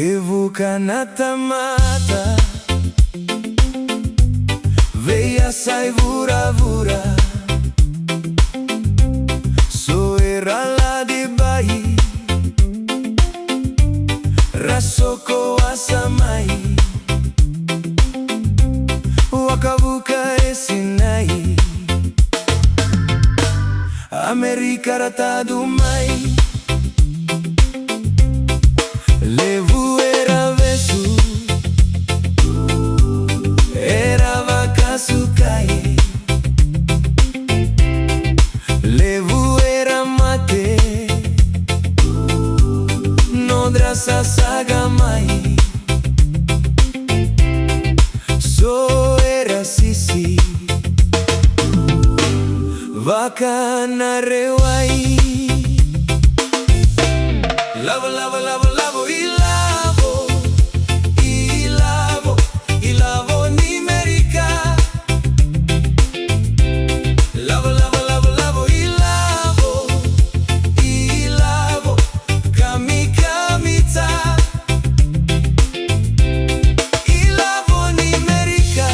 Evuka na tamata Veia sai vura vura Soera la di bai Rasoko asamai Wakavuka esinai Amerika ratadu mai Levu era vesu Era vakasukai Levu era mate Nodra sasaga mai So era sisi Vaka na rewai Lavo, lavo, lavo, lavo, ilavo ni Amerika. Lavo, lavo, lavo, lavo, ilavo, kami kamita. Ilavo ni Amerika.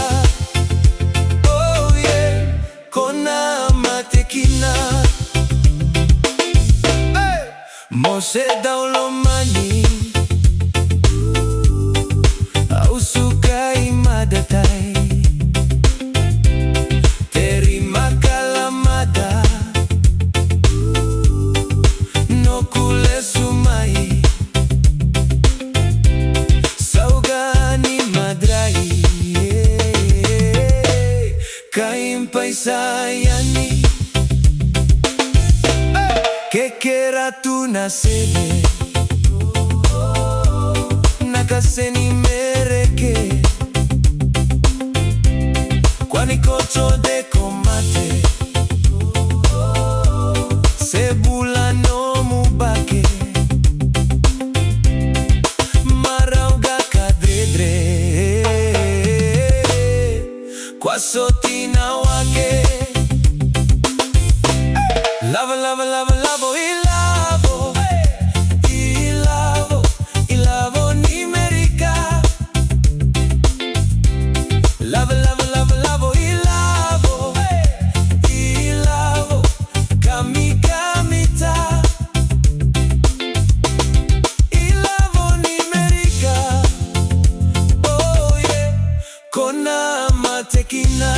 Oh yeah, kona matekina. Mose daulomani Ausukai madatai Terima kalamada Nokule sumai Saugani madrai Kaim paisayani Kekera tu nasebe Nakaseni mereke Kwani kocho de komate Sebula no mubake Marauga kadredre Kwa sotina wake Lava, lava, lava, lavo, ilavo ni Amerika. Lava, lava, lava, lavo, ilavo, kami kamita. Ilavo ni Amerika. Oh yeah, kona matekina.